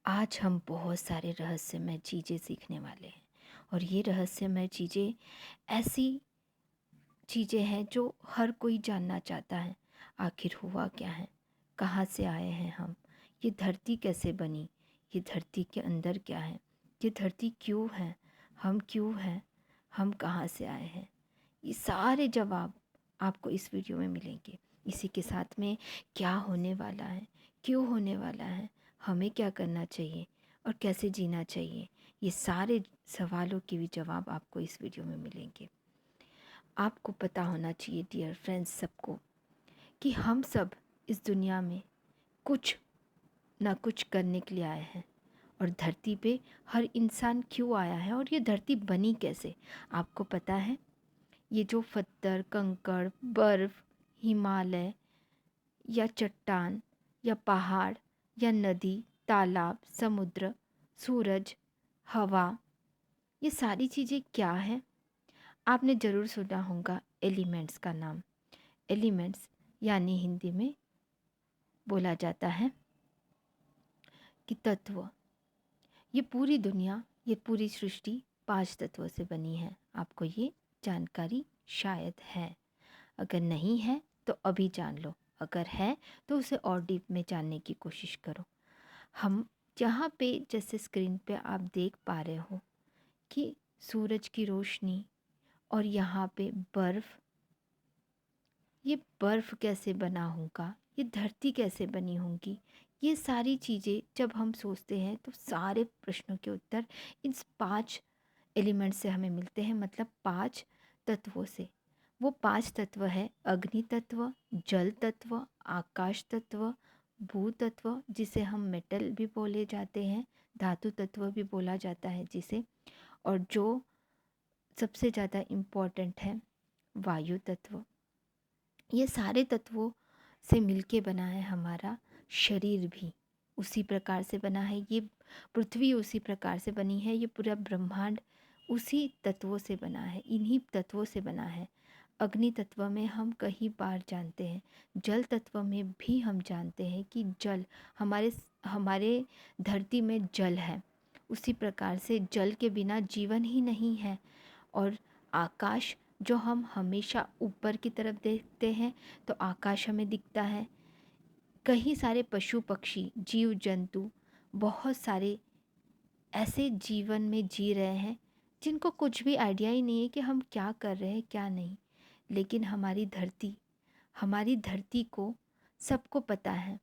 आज हम बहुत सारे रहस्यमय चीज़ें सीखने वाले हैं। और ये रहस्यमय चीज़ें ऐसी चीज़ें हैं जो हर कोई जानना चाहता है। आखिर हुआ क्या है, कहाँ से आए हैं हम, ये धरती कैसे बनी, ये धरती के अंदर क्या है, ये धरती क्यों है, हम क्यों हैं, हम कहाँ से आए हैं। ये सारे जवाब आपको इस वीडियो में मिलेंगे। इसी के साथ में क्या होने वाला है, क्यों होने वाला है, हमें क्या करना चाहिए और कैसे जीना चाहिए, ये सारे सवालों के भी जवाब आपको इस वीडियो में मिलेंगे। आपको पता होना चाहिए डियर फ्रेंड्स सबको कि हम सब इस दुनिया में कुछ ना कुछ करने के लिए आए हैं। और धरती पे हर इंसान क्यों आया है और ये धरती बनी कैसे, आपको पता है। ये जो पत्थर, कंकड़, बर्फ़, हिमालय या चट्टान या पहाड़ या नदी, तालाब, समुद्र, सूरज, हवा, ये सारी चीज़ें क्या हैं। आपने ज़रूर सुना होगा एलिमेंट्स का नाम। एलिमेंट्स यानी हिंदी में बोला जाता है कि तत्व। ये पूरी दुनिया, ये पूरी सृष्टि 5 तत्वों से बनी है। आपको ये जानकारी शायद है। अगर नहीं है तो अभी जान लो, अगर है तो उसे और डीप में जानने की कोशिश करो। हम जहाँ पे जैसे स्क्रीन पे आप देख पा रहे हो कि सूरज की रोशनी और यहाँ पे बर्फ़, ये बर्फ़ कैसे बना होगा, ये धरती कैसे बनी होगी, ये सारी चीज़ें जब हम सोचते हैं तो सारे प्रश्नों के उत्तर इन 5 एलिमेंट से हमें मिलते हैं, मतलब 5 तत्वों से। वो 5 तत्व है अग्नि तत्व, जल तत्व, आकाश तत्व, भू तत्व जिसे हम मेटल भी बोले जाते हैं, धातु तत्व भी बोला जाता है जिसे, और जो सबसे ज़्यादा इम्पोर्टेंट है वायु तत्व। ये सारे तत्वों से मिलके बना है हमारा शरीर भी, उसी प्रकार से बना है। ये पृथ्वी उसी प्रकार से बनी है, ये पूरा ब्रह्मांड उसी तत्वों से बना है, इन्हीं तत्वों से बना है। अग्नि तत्व में हम कई बार जानते हैं, जल तत्व में भी हम जानते हैं कि जल हमारे हमारे धरती में जल है, उसी प्रकार से जल के बिना जीवन ही नहीं है। और आकाश, जो हम हमेशा ऊपर की तरफ देखते हैं तो आकाश हमें दिखता है। कई सारे पशु पक्षी, जीव जंतु, बहुत सारे ऐसे जीवन में जी रहे हैं जिनको कुछ भी आइडिया ही नहीं है कि हम क्या कर रहे हैं क्या नहीं। लेकिन हमारी धरती को सबको पता है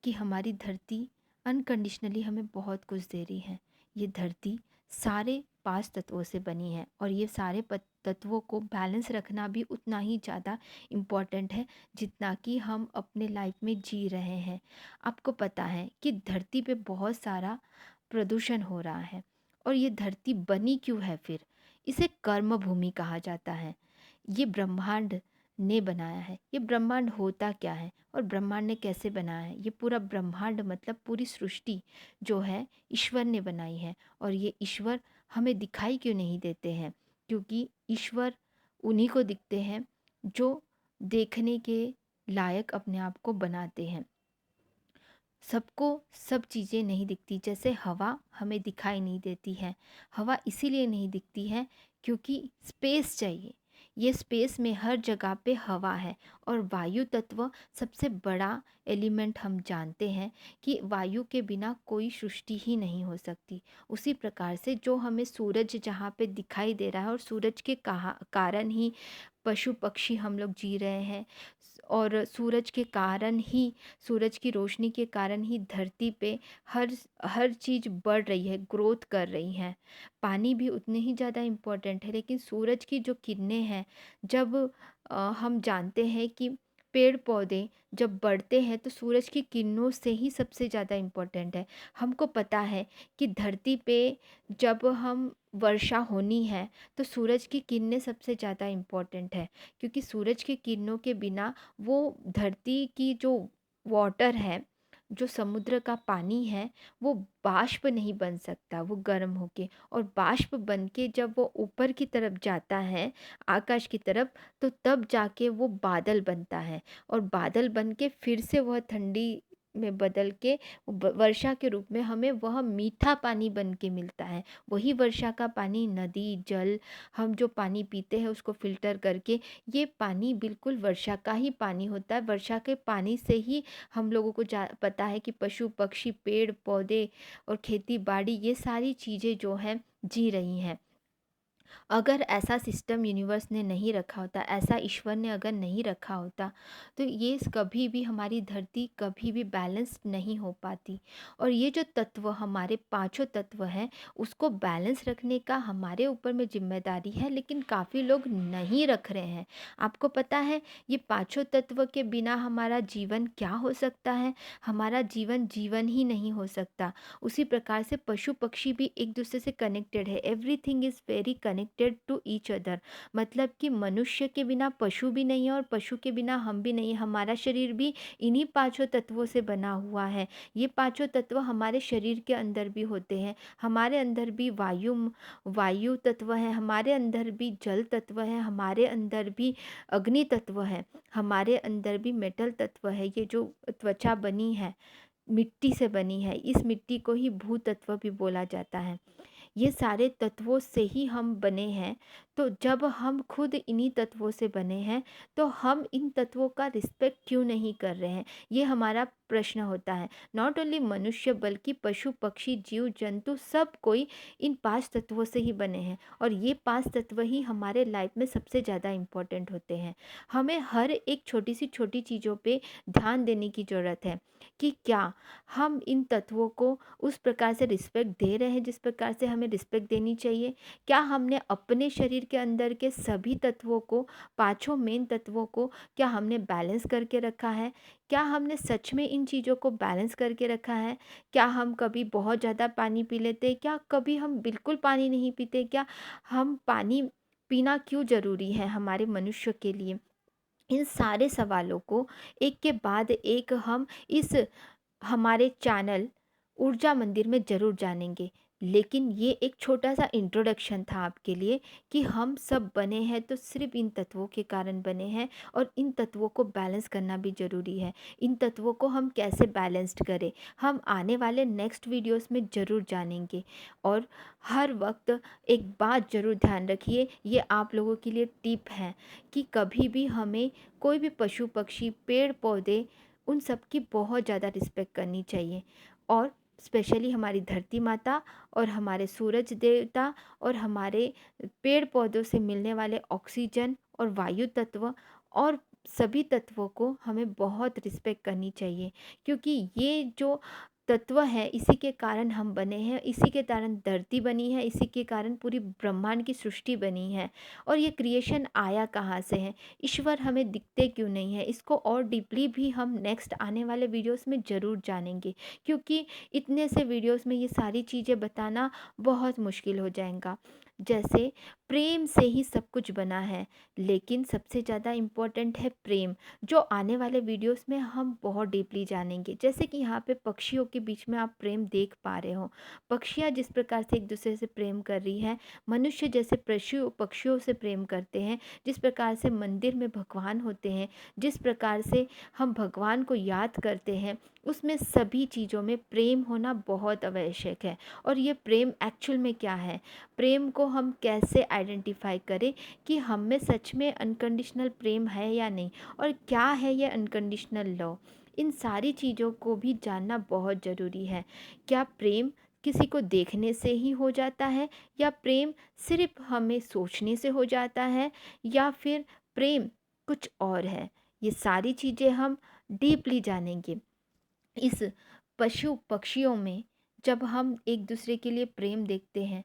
कि हमारी धरती अनकंडीशनली हमें बहुत कुछ दे रही है। ये धरती सारे 5 तत्वों से बनी है और ये सारे तत्वों को बैलेंस रखना भी उतना ही ज़्यादा इम्पॉर्टेंट है जितना कि हम अपने लाइफ में जी रहे हैं। आपको पता है कि धरती पे बहुत सारा प्रदूषण हो रहा है। और ये धरती बनी क्यों है फिर? इसे कर्म भूमि कहा जाता है। ये ब्रह्मांड ने बनाया है। ये ब्रह्मांड होता क्या है और ब्रह्मांड ने कैसे बनाया है? ये पूरा ब्रह्मांड मतलब पूरी सृष्टि जो है ईश्वर ने बनाई है। और ये ईश्वर हमें दिखाई क्यों नहीं देते हैं? क्योंकि ईश्वर उन्हीं को दिखते हैं जो देखने के लायक अपने आप को बनाते हैं। सबको सब चीज़ें नहीं दिखती। जैसे हवा हमें दिखाई नहीं देती है, हवा इसीलिए नहीं दिखती है क्योंकि स्पेस चाहिए। ये स्पेस में हर जगह पे हवा है। और वायु तत्व सबसे बड़ा एलिमेंट हम जानते हैं कि वायु के बिना कोई सृष्टि ही नहीं हो सकती। उसी प्रकार से जो हमें सूरज जहाँ पे दिखाई दे रहा है और सूरज के कारण ही पशु पक्षी हम लोग जी रहे हैं। और सूरज के कारण ही, सूरज की रोशनी के कारण ही धरती पे हर हर चीज़ बढ़ रही है, ग्रोथ कर रही हैं। पानी भी उतने ही ज़्यादा इम्पोर्टेंट है। लेकिन सूरज की जो किरणें हैं, जब हम जानते हैं कि पेड़ पौधे जब बढ़ते हैं तो सूरज की किरणों से ही सबसे ज़्यादा इम्पोर्टेंट है। हमको पता है कि धरती पे जब हम वर्षा होनी है तो सूरज की किरणें सबसे ज़्यादा इम्पोर्टेंट है। क्योंकि सूरज की किरणों के बिना वो धरती की जो वाटर है, जो समुद्र का पानी है, वो बाष्प नहीं बन सकता, वो गर्म होके। और बाष्प बन के जब वो ऊपर की तरफ जाता है, आकाश की तरफ, तो तब जाके वो बादल बनता है। और बादल बन के फिर से वह ठंडी में बदल के वर्षा के रूप में हमें वह मीठा पानी बन के मिलता है। वही वर्षा का पानी, नदी जल, हम जो पानी पीते हैं उसको फ़िल्टर करके, ये पानी बिल्कुल वर्षा का ही पानी होता है। वर्षा के पानी से ही हम लोगों को जा पता है कि पशु पक्षी, पेड़ पौधे और खेती बाड़ी, ये सारी चीज़ें जो हैं जी रही हैं। अगर ऐसा सिस्टम यूनिवर्स ने नहीं रखा होता, ऐसा ईश्वर ने अगर नहीं रखा होता, तो ये कभी भी हमारी धरती कभी भी बैलेंस नहीं हो पाती। और ये जो तत्व, हमारे पांचों तत्व हैं, उसको बैलेंस रखने का हमारे ऊपर में जिम्मेदारी है, लेकिन काफ़ी लोग नहीं रख रहे हैं। आपको पता है ये पांचों तत्व के बिना हमारा जीवन क्या हो सकता है? हमारा जीवन जीवन ही नहीं हो सकता। उसी प्रकार से पशु पक्षी भी एक दूसरे से कनेक्टेड है। Everything is very connected to each other. मतलब कि मनुष्य के बिना पशु भी नहीं है और पशु के बिना हम भी नहीं है। हमारा शरीर भी इन्हीं पांचों तत्वों से बना हुआ है। ये पांचों तत्व हमारे शरीर के अंदर भी होते हैं। हमारे अंदर भी वायु तत्व है, हमारे अंदर भी जल तत्व है, हमारे अंदर भी अग्नि तत्व है, हमारे अंदर भी मेटल तत्व है। ये जो त्वचा बनी है, मिट्टी से बनी है, इस मिट्टी को ही भूतत्व भी बोला जाता है। ये सारे तत्वों से ही हम बने हैं। तो जब हम खुद इन्हीं तत्वों से बने हैं, तो हम इन तत्वों का रिस्पेक्ट क्यों नहीं कर रहे हैं? ये हमारा प्रश्न होता है। नॉट ओनली मनुष्य, बल्कि पशु पक्षी जीव जंतु सब कोई इन 5 तत्वों से ही बने हैं। और ये 5 तत्व ही हमारे लाइफ में सबसे ज़्यादा इम्पोर्टेंट होते हैं। हमें हर एक छोटी चीज़ों पे ध्यान देने की ज़रूरत है कि क्या हम इन तत्वों को उस प्रकार से रिस्पेक्ट दे रहे हैं जिस प्रकार से हमें रिस्पेक्ट देनी चाहिए? क्या हमने अपने शरीर के अंदर के सभी तत्वों को, पाँचों मेन तत्वों को, क्या हमने बैलेंस करके रखा है? क्या हमने सच में इन चीज़ों को बैलेंस करके रखा है? क्या हम कभी बहुत ज़्यादा पानी पी लेते हैं? क्या कभी हम बिल्कुल पानी नहीं पीते? क्या हम पानी पीना क्यों ज़रूरी है हमारे मनुष्य के लिए? इन सारे सवालों को एक के बाद एक हम इस हमारे चैनल ऊर्जा मंदिर में ज़रूर जानेंगे। लेकिन ये एक छोटा-सा इंट्रोडक्शन था आपके लिए कि हम सब बने हैं तो सिर्फ़ इन तत्वों के कारण बने हैं, और इन तत्वों को बैलेंस करना भी ज़रूरी है। इन तत्वों को हम कैसे बैलेंस्ड करें, हम आने वाले नेक्स्ट वीडियोज़ में ज़रूर जानेंगे। और हर वक़्त एक बात ज़रूर ध्यान रखिए, ये आप लोगों के लिए टिप है कि कभी भी हमें कोई भी पशु-पक्षी, पेड़-पौधे, उन सब की बहुत ज़्यादा रिस्पेक्ट करनी चाहिए। और स्पेशली हमारी धरती माता और हमारे सूरज देवता और हमारे पेड़ पौधों से मिलने वाले ऑक्सीजन और वायु तत्व और सभी तत्वों को हमें बहुत रिस्पेक्ट करनी चाहिए। क्योंकि ये जो तत्व है, इसी के कारण हम बने हैं, इसी के कारण धरती बनी है, इसी के कारण पूरी ब्रह्मांड की सृष्टि बनी है। और ये क्रिएशन आया कहाँ से है? ईश्वर हमें दिखते क्यों नहीं है? इसको और डीपली भी हम नेक्स्ट आने वाले वीडियोस में ज़रूर जानेंगे, क्योंकि इतने से वीडियोस में ये सारी चीज़ें बताना बहुत मुश्किल हो जाएगा। जैसे प्रेम से ही सब कुछ बना है, लेकिन सबसे ज़्यादा इम्पोर्टेंट है प्रेम, जो आने वाले वीडियोस में हम बहुत डीपली जानेंगे। जैसे कि यहाँ पे पक्षियों के बीच में आप प्रेम देख पा रहे हो, पक्षियाँ जिस प्रकार से एक दूसरे से प्रेम कर रही है, मनुष्य जैसे पशु पक्षियों से प्रेम करते हैं, जिस प्रकार से मंदिर में भगवान होते हैं, जिस प्रकार से हम भगवान को याद करते हैं, उसमें सभी चीज़ों में प्रेम होना बहुत आवश्यक है। और ये प्रेम एक्चुअल में क्या है? प्रेम को हम कैसे आइडेंटिफाई करें कि हम में सच में अनकंडीशनल प्रेम है या नहीं, और क्या है ये अनकंडीशनल लव? इन सारी चीज़ों को भी जानना बहुत ज़रूरी है। क्या प्रेम किसी को देखने से ही हो जाता है, या प्रेम सिर्फ हमें सोचने से हो जाता है, या फिर प्रेम कुछ और है? ये सारी चीज़ें हम डीपली जानेंगे। इस पशु पक्षियों में जब हम एक दूसरे के लिए प्रेम देखते हैं,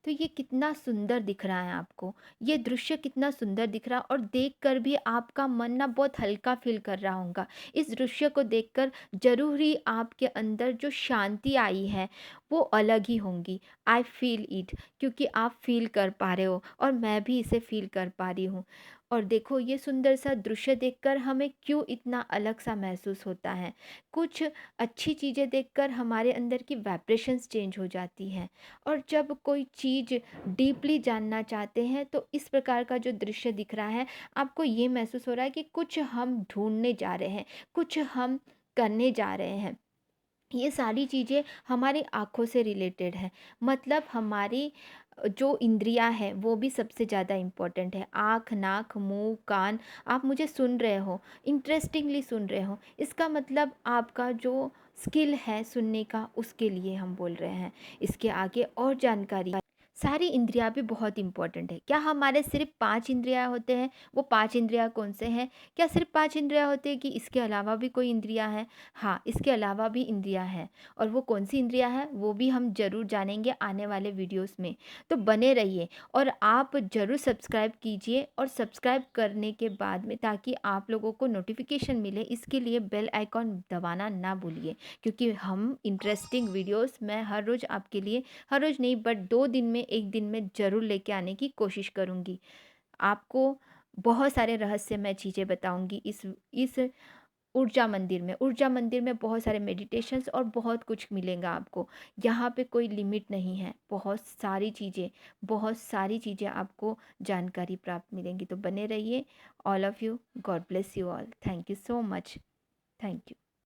तो ये कितना सुंदर दिख रहा है आपको, ये दृश्य कितना सुंदर दिख रहा है, और देखकर भी आपका मन ना बहुत हल्का फील कर रहा होगा। इस दृश्य को देखकर जरूर ही आपके अंदर जो शांति आई है वो अलग ही होंगी। आई फील इट, क्योंकि आप फील कर पा रहे हो और मैं भी इसे फील कर पा रही हूँ। और देखो ये सुंदर सा दृश्य देखकर हमें क्यों इतना अलग सा महसूस होता है। कुछ अच्छी चीज़ें देखकर हमारे अंदर की वाइब्रेशंस चेंज हो जाती हैं। और जब कोई चीज़ डीपली जानना चाहते हैं, तो इस प्रकार का जो दृश्य दिख रहा है, आपको ये महसूस हो रहा है कि कुछ हम ढूंढने जा रहे हैं, कुछ हम करने जा रहे हैं, ये सारी चीज़ें हमारी आँखों से रिलेटेड है। मतलब हमारी जो इंद्रियाँ हैं वो भी सबसे ज़्यादा इम्पोर्टेंट है। आँख, नाक, मुँह, कान, आप मुझे सुन रहे हो, इंटरेस्टिंगली सुन रहे हो, इसका मतलब आपका जो स्किल है सुनने का उसके लिए हम बोल रहे हैं। इसके आगे और जानकारी, सारी इंद्रियाँ भी बहुत इम्पोर्टेंट है। क्या हमारे सिर्फ 5 इंद्रियाँ होते हैं? वो 5 इंद्रियाँ कौन से हैं? क्या सिर्फ 5 इंद्रियाँ होती हैं कि इसके अलावा भी कोई इंद्रियाँ हैं? हाँ, इसके अलावा भी इंद्रियाँ हैं। और वो कौन सी इंद्रियाँ हैं वो भी हम ज़रूर जानेंगे आने वाले वीडियोस में। तो बने रहिए और आप ज़रूर सब्सक्राइब कीजिए, और सब्सक्राइब करने के बाद में ताकि आप लोगों को नोटिफिकेशन मिले, इसके लिए बेल आइकॉन दबाना ना भूलिए, क्योंकि हम इंटरेस्टिंग वीडियोस मैं हर रोज़ आपके लिए, हर रोज़ नहीं बट 2 दिन में 1 दिन में ज़रूर लेके आने की कोशिश करूँगी। आपको बहुत सारे रहस्यमय चीज़ें बताऊँगी इस ऊर्जा मंदिर में बहुत सारे मेडिटेशंस और बहुत कुछ मिलेगा आपको। यहाँ पे कोई लिमिट नहीं है, बहुत सारी चीज़ें आपको जानकारी प्राप्त मिलेंगी। तो बने रहिए। All of you, God bless you all. Thank you so much. Thank you.